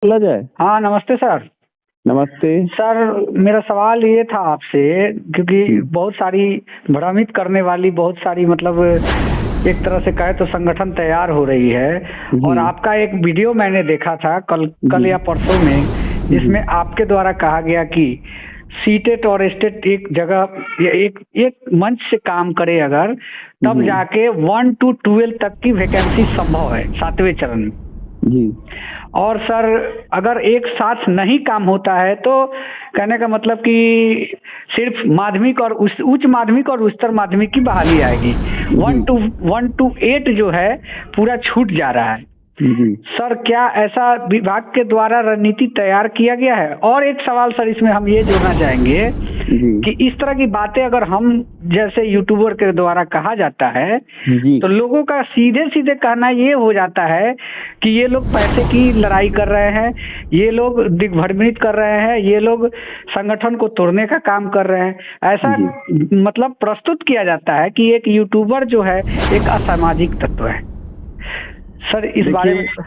बोला जाए। हाँ, नमस्ते सर। नमस्ते। सर, मेरा सवाल ये था आपसे, क्योंकि बहुत सारी भ्रमित करने वाली बहुत सारी मतलब एक तरह से कहे तो संगठन तैयार हो रही है। और जी। आपका एक वीडियो मैंने देखा था कल जी। या परसों में, जी। जिसमें आपके द्वारा कहा गया कि सीटेट और स्टेट एक जगह या एक मंच से काम करे अगर, तब जी। जाके 1 to 12 तक की वैकेंसी संभव है 7वें चरण में। जी। और सर, अगर एक साथ नहीं काम होता है तो कहने का मतलब कि सिर्फ माध्यमिक और उच्च माध्यमिक और उच्चतर माध्यमिक की बहाली आएगी। जी। 1 to 8 जो है पूरा छूट जा रहा है। जी। सर, क्या ऐसा विभाग के द्वारा रणनीति तैयार किया गया है? और एक सवाल सर, इसमें हम ये जोड़ना चाहेंगे जी। कि इस तरह की बातें अगर हम जैसे यूट्यूबर के द्वारा कहा जाता है, जी। तो लोगों का सीधे सीधे कहना ये हो जाता है कि ये लोग पैसे की लड़ाई कर रहे हैं, ये लोग दिग्भ्रमित कर रहे हैं, ये लोग संगठन को तोड़ने का काम कर रहे हैं। ऐसा जी। मतलब प्रस्तुत किया जाता है कि एक यूट्यूबर जो है एक असामाजिक तत्व है। सर, इस बारे में देखिए,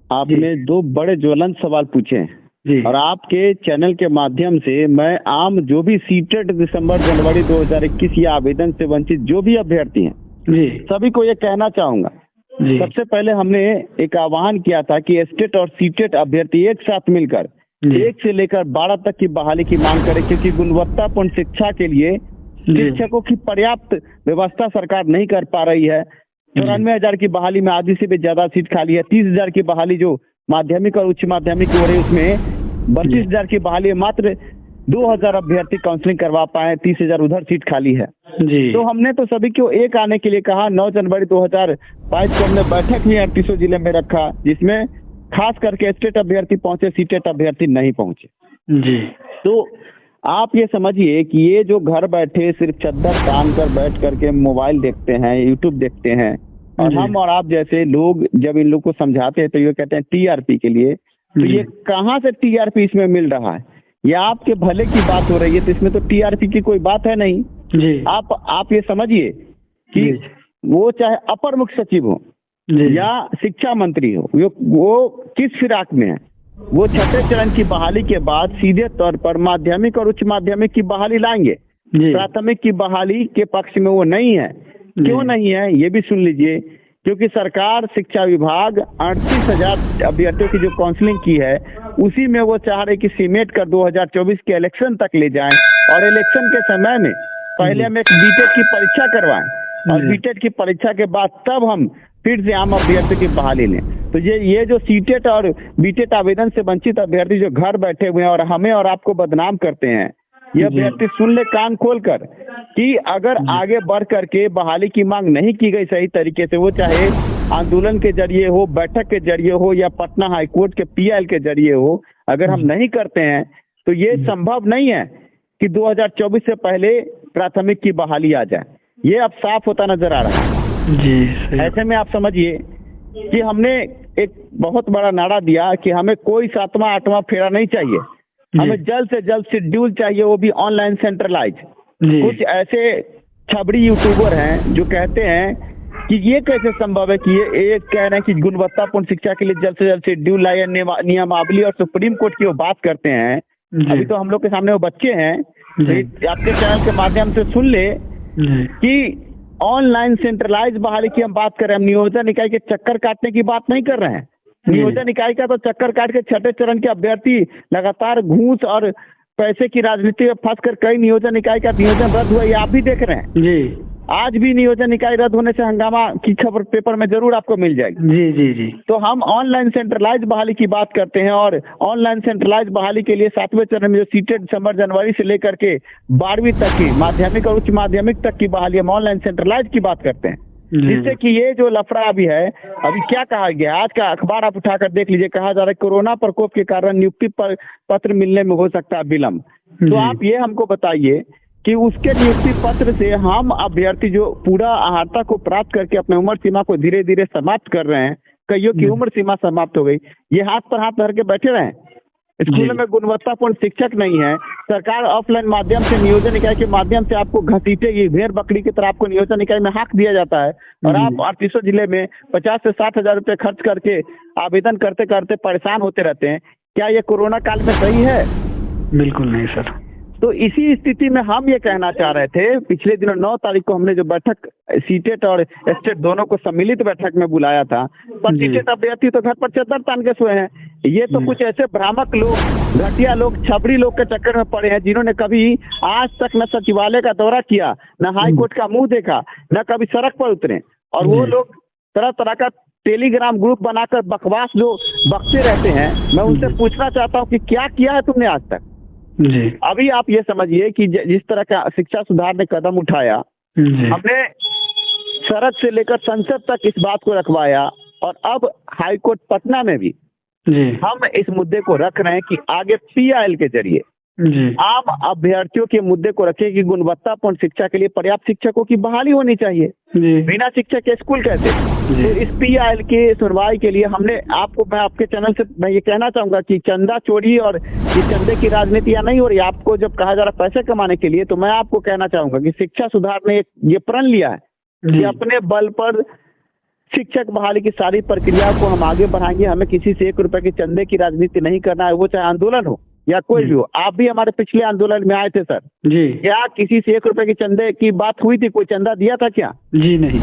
आपने दो बड़े ज्वलंत सवाल पूछे हैं जी और आपके चैनल के माध्यम से मैं आम जो भी सीटेट दिसंबर जनवरी 2021 या आवेदन से वंचित जो भी अभ्यर्थी हैं जी सभी को ये कहना चाहूंगा। जी सबसे पहले हमने एक आह्वान किया था कि स्टेट और सीटेट अभ्यर्थी एक साथ मिलकर जी 1 से लेकर 12 तक की बहाली की मांग करें, क्योंकि गुणवत्तापूर्ण शिक्षा के लिए शिक्षकों की पर्याप्त व्यवस्था सरकार नहीं कर पा रही है। 94,000 की बहाली में आधी से भी ज्यादा सीट खाली है। 30,000 की बहाली जो माध्यमिक और उच्च माध्यमिक हो रही है उसमें 32,000 की बहाली है। मात्र 2,000 अभ्यर्थी काउंसलिंग करवा पाए, 30,000 उधर सीट खाली है। जी तो हमने तो सभी को एक आने के लिए कहा। 9 जनवरी 2022 को हमने बैठक भी 38 जिले में रखा, जिसमें खास करके स्टेट अभ्यर्थी पहुंचे, सीटेट अभ्यर्थी नहीं पहुंचे। जी तो आप ये समझिए कि ये जो घर बैठे सिर्फ चद्दर तान कर बैठ करके मोबाइल देखते हैं, यूट्यूब देखते हैं, और जी हम और आप जैसे लोग जब इन लोग को समझाते हैं तो ये कहते हैं टीआरपी के लिए। तो जी ये कहाँ से टीआरपी इसमें मिल रहा है? ये आपके भले की बात हो रही है, तो इसमें तो टीआरपी की कोई बात है नहीं। जी आप ये समझिए कि जी वो चाहे अपर मुख्य सचिव हो जी या शिक्षा मंत्री हो, वो किस फिराक में है? वो 6ठे चरण की बहाली के बाद सीधे तौर पर माध्यमिक और उच्च माध्यमिक की बहाली लाएंगे। जी प्राथमिक की बहाली के पक्ष में वो नहीं है। क्यों नहीं है ये भी सुन लीजिए। क्योंकि सरकार शिक्षा विभाग 38,000 अभ्यर्थियों की जो काउंसलिंग की है उसी में वो चाह रहे कि सीमेट कर 2024 के इलेक्शन तक ले जाएं, और इलेक्शन के समय में पहले हम एक बीटेट की परीक्षा करवाएं, और बीटेट की परीक्षा के बाद तब हम फिर से आम अभ्यर्थी की बहाली लें। तो ये जो सीटेट और बीटेट आवेदन से वंचित अभ्यर्थी जो घर बैठे हुए हैं और हमें और आपको बदनाम करते हैं, ये अभ्यर्थी सुन ले कान खोल कर कि अगर आगे बढ़ करके बहाली की मांग नहीं की गई सही तरीके से, वो चाहे आंदोलन के जरिए हो, बैठक के जरिए हो, या पटना हाईकोर्ट के पीआईएल के जरिए हो, अगर हम नहीं करते हैं तो ये संभव नहीं है कि 2024 से पहले प्राथमिक की बहाली आ जाए। ये अब साफ होता नजर आ रहा है। जी ऐसे में आप समझिए कि हमने एक बहुत बड़ा नारा दिया कि हमें कोई 7वां 8वां फेरा नहीं चाहिए, हमें जल्द से जल्द शेड्यूल चाहिए, वो भी ऑनलाइन सेंट्रलाइज। कुछ ऐसे छबड़ी यूट्यूबर हैं जो कहते हैं कि ये कैसे संभव है कि ये कह रहे हैं कि गुणवत्तापूर्ण शिक्षा के लिए जल्द से जल्द शेड्यूल लाए, नियमावली, और सुप्रीम कोर्ट की वो बात करते हैं। अभी तो हम लोग के सामने वो बच्चे हैं। तो आपके चैनल के माध्यम से सुन ले कि ऑनलाइन सेंट्रलाइज बहाली की हम बात कर रहे हैं, हम नियोजन इकाई के चक्कर काटने की बात नहीं कर रहे हैं। नियोजन इकाई का तो चक्कर काट के 6ठे चरण के अभ्यर्थी लगातार घूस और पैसे की राजनीति में फंसकर कई नियोजन इकाई का नियोजन रद्द हुआ, ये आप भी देख रहे हैं। जी आज भी नियोजन इकाई रद्द होने से हंगामा की खबर पेपर में जरूर आपको मिल जाएगी। जी जी जी तो हम ऑनलाइन सेंट्रलाइज बहाली की बात करते हैं, और ऑनलाइन सेंट्रलाइज बहाली के लिए 7वें चरण में जो सीटेट दिसंबर जनवरी से लेकर के 12वीं तक की माध्यमिक और उच्च माध्यमिक तक की बहाली, हम ऑनलाइन सेंट्रलाइज की बात करते हैं। जिससे कि ये जो लफड़ा अभी है, अभी क्या कहा गया, आज का अखबार आप उठाकर देख लीजिए, कहा जा रहा है कोरोना प्रकोप के कारण नियुक्ति पत्र मिलने में हो सकता है विलम्ब। तो आप ये हमको बताइए कि उसके नियुक्ति पत्र से हम अभ्यर्थी जो पूरा अहार्ता को प्राप्त करके अपने उम्र सीमा को धीरे धीरे समाप्त कर रहे हैं, कईयों की उम्र सीमा समाप्त हो गई, ये हाथ पर हाथ धर के बैठे रहे। स्कूल में गुणवत्तापूर्ण शिक्षक नहीं है, सरकार ऑफलाइन माध्यम से नियोजन इकाई के माध्यम से आपको घसीटेगी, भेड़ बकरी की तरह आपको नियोजन इकाई में हाँक दिया जाता है और आप 3800 जिले में 50 से 60 हजार रुपये खर्च करके आवेदन करते करते परेशान होते रहते हैं। क्या ये कोरोना काल में सही है? बिल्कुल नहीं सर। तो इसी स्थिति में हम ये कहना चाह रहे थे, पिछले दिनों 9 तारीख को हमने जो बैठक सीटेट और स्टेट दोनों को सम्मिलित बैठक में बुलाया था, पर सीटेट अभ्यर्थी तो घर पर चद्दर तान के सोए हैं। ये तो कुछ ऐसे भ्रामक लोग, घटिया लोग, छबड़ी लोग के चक्कर में पड़े हैं जिन्होंने कभी आज तक न सचिवालय का दौरा किया, न हाई कोर्ट का मुंह देखा, न कभी सड़क पर उतरे, और वो लोग तरह तरह का टेलीग्राम ग्रुप बनाकर बकवास जो बकते रहते हैं। मैं उनसे पूछना चाहता हूँ कि क्या किया है तुमने आज तक? जी। अभी आप ये समझिए कि जिस तरह का शिक्षा सुधार ने कदम उठाया, हमने सरहद से लेकर संसद तक इस बात को रखवाया, और अब हाईकोर्ट पटना में भी हम इस मुद्दे को रख रहे हैं कि आगे PIL के जरिए आम अभ्यर्थियों के मुद्दे को रखें कि गुणवत्तापूर्ण शिक्षा के लिए पर्याप्त शिक्षकों की बहाली होनी चाहिए। बिना शिक्षक के स्कूल कैसे? तो इस PIL के सुनवाई के लिए हमने मैं आपके चैनल से मैं ये कहना चाहूंगा कि चंदा चोरी और ये चंदे की राजनीति नहीं हो रही। आपको जब कहा जा रहा पैसे कमाने के लिए, तो मैं आपको कहना चाहूंगा कि शिक्षा सुधार ने ये प्रण लिया है कि अपने बल पर शिक्षक बहाली की सारी प्रक्रिया को हम आगे बढ़ाएंगे। हमें किसी से 1 रुपए की चंदे की राजनीति नहीं करना है, वो चाहे आंदोलन हो या कोई भी हो। आप भी हमारे पिछले आंदोलन में आए थे सर जी। क्या किसी से 1 रुपए की चंदे की बात हुई थी? कोई चंदा दिया था क्या? जी नहीं।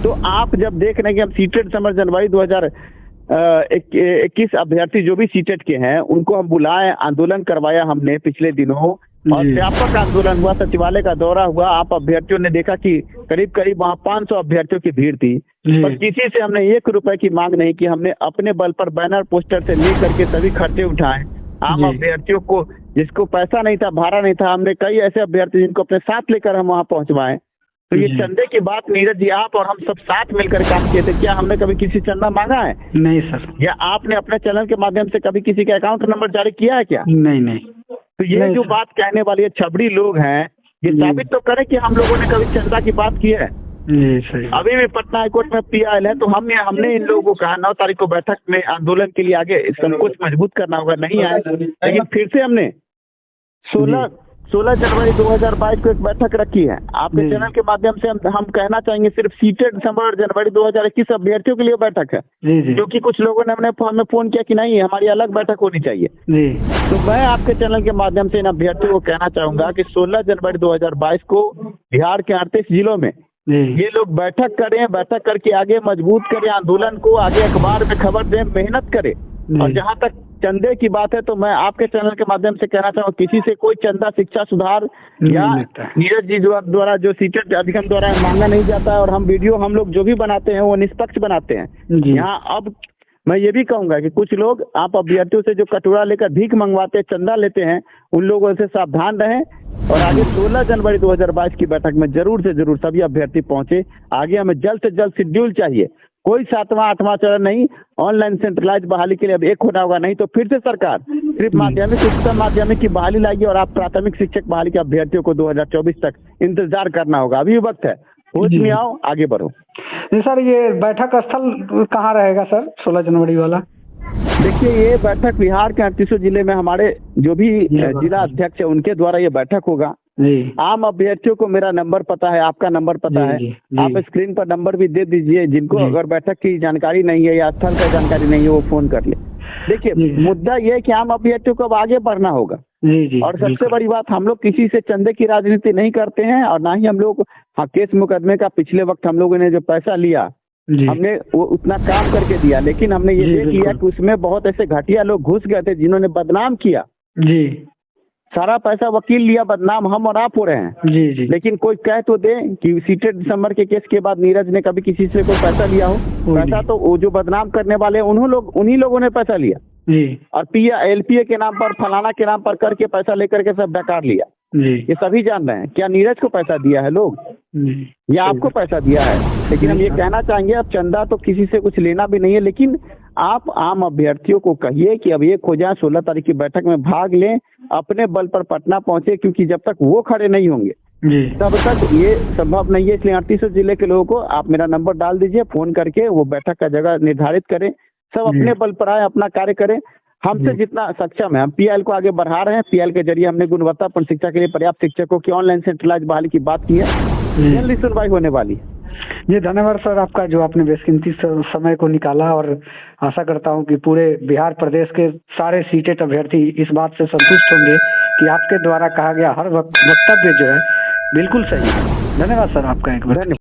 तो आप जब देख रहे हैं कि हम सीटेट दिसंबर जनवरी 2021 अभ्यर्थी जो भी सीटेट के हैं उनको हम बुलाए, आंदोलन करवाया हमने पिछले दिनों, और व्यापक आंदोलन हुआ, सचिवालय का दौरा हुआ। आप अभ्यर्थियों ने देखा कि करीब करीब वहाँ 500 अभ्यर्थियों की भीड़ थी, पर किसी से हमने 1 रुपए की मांग नहीं की। हमने अपने बल पर बैनर पोस्टर से लेकर के सभी खर्चे उठाए। आम अभ्यर्थियों को जिसको पैसा नहीं था, भाड़ा नहीं था, हमने कई ऐसे अभ्यर्थी जिनको अपने साथ लेकर हम वहाँ पहुँचवाए। तो ये चंदे की बात नीरज जी आप और हम सब साथ मिलकर काम किए थे। क्या हमने कभी किसी चंदा मांगा है? नहीं सर। या आपने अपने चैनल के माध्यम से कभी किसी का अकाउंट नंबर जारी किया है क्या? नहीं नहीं। तो ये जो बात कहने वाले छबड़ी लोग हैं, ये साबित तो करें कि हम लोगों ने कभी चंदा की बात की है। अभी भी पटना हाईकोर्ट में PIL है, तो हमने इन लोगों को कहा 9 तारीख को बैठक में आंदोलन के लिए आगे संकोच मजबूत करना होगा, नहीं आए। लेकिन फिर से हमने 16 जनवरी 2022 को एक बैठक रखी है। आपके चैनल के माध्यम से हम कहना चाहेंगे सिर्फ सीटेट दिसंबर जनवरी 2021 अभ्यर्थियों के लिए बैठक है, क्योंकि कुछ लोगों ने हमें फोन किया कि नहीं हमारी अलग बैठक होनी चाहिए। तो मैं आपके चैनल के माध्यम से इन अभ्यर्थियों को कहना चाहूंगा कि 16 जनवरी 2022 को बिहार के 38 जिलों में ये लोग बैठक करें, बैठक करके आगे मजबूत करें आंदोलन को, आगे अखबार में खबर दें, मेहनत करें। और जहां तक चंदे की बात है, तो मैं आपके चैनल के माध्यम से कहना चाहूँगा किसी से कोई चंदा शिक्षा सुधार या नीरज जी द्वारा जो सीटेट अधिगम द्वारा मांगा नहीं जाता है। और हम वीडियो हम लोग जो भी बनाते हैं वो निष्पक्ष बनाते हैं। यहाँ अब मैं ये भी कहूंगा कि कुछ लोग आप अभ्यर्थियों से जो कटोरा लेकर भीख मंगवाते हैं, चंदा लेते हैं, उन लोगों से सावधान रहें। और आगे 16 जनवरी 2022 की बैठक में जरूर से जरूर सभी अभ्यर्थी पहुंचे। आगे हमें जल्द से जल्द शेड्यूल चाहिए, कोई 7वां 8वां चरण नहीं। ऑनलाइन सेंट्रलाइज बहाली के लिए अब एक होना होगा, नहीं तो फिर से सरकार सिर्फ माध्यमिक उच्चतर माध्यमिक की बहाली लाएगी और आप प्राथमिक शिक्षक बहाली के अभ्यर्थियों को 2024 तक इंतजार करना होगा। अभी वक्त है, होश में आओ, आगे बढ़ो। जी सर, ये बैठक स्थल कहाँ रहेगा सर 16 जनवरी वाला? देखिए, ये बैठक बिहार के 38 जिले में हमारे जो भी जिला अध्यक्ष है उनके द्वारा ये बैठक होगा। आम अभ्यर्थियों को मेरा नंबर पता है, आपका नंबर पता है, आप स्क्रीन पर नंबर भी दे दीजिए। जिनको अगर बैठक की जानकारी नहीं है या स्थल का जानकारी नहीं है वो फोन कर ले। देखिए, मुद्दा ये है कि आम अभ्यर्थियों को अब आगे बढ़ना होगा। और सबसे बड़ी बात, हम लोग किसी से चंदे की राजनीति नहीं करते हैं और ना ही हम लोग केस मुकदमे का पिछले वक्त हम लोगों ने जो पैसा लिया हमने वो उतना काम करके दिया, लेकिन हमने ये देख लिया कि उसमें बहुत ऐसे घटिया लोग घुस गए थे जिन्होंने बदनाम किया। सारा पैसा वकील लिया, बदनाम हम और आप हो रहे हैं। लेकिन कोई कह तो दे कि सीटेट दिसंबर के केस के बाद नीरज ने कभी किसी से कोई पैसा लिया हो? पैसा तो वो जो बदनाम करने वाले उन्हीं लोगों ने पैसा लिया और LPA के नाम पर, फलाना के नाम पर करके पैसा लेकर के सब बेकार लिया। ये सभी जान रहे हैं। क्या नीरज को पैसा दिया है लोग या आपको पैसा दिया है? लेकिन हम ये कहना चाहेंगे, अब चंदा तो किसी से कुछ लेना भी नहीं है, लेकिन आप आम अभ्यर्थियों को कहिए कि अब एक हो जाए, 16 तारीख की बैठक में भाग लें, अपने बल पर पटना पहुंचे, क्योंकि जब तक वो खड़े नहीं होंगे तब तक ये संभव नहीं है। इसलिए 38 जिले के लोगों को आप मेरा नंबर डाल दीजिए, फोन करके वो बैठक का जगह निर्धारित करें, सब अपने बल पर आए, अपना कार्य करें। हमसे जी। जितना सक्षम है हम पीएल को आगे बढ़ा रहे हैं। पीएल के जरिए हमने गुणवत्तापूर्ण शिक्षा के लिए पर्याप्त शिक्षकों की ऑनलाइन सेंट्रलाइज बहाली की बात की है। जी। जल्दी सुनवाई होने वाली है। जी धन्यवाद सर आपका, जो आपने बेशकीमती समय को निकाला, और आशा करता हूं कि पूरे बिहार प्रदेश के सारे सीटेट अभ्यर्थी इस बात से संतुष्ट होंगे कि आपके द्वारा कहा गया हर वक्तव्य जो है बिल्कुल सही है। धन्यवाद सर आपका एक बार। धन्यवाद।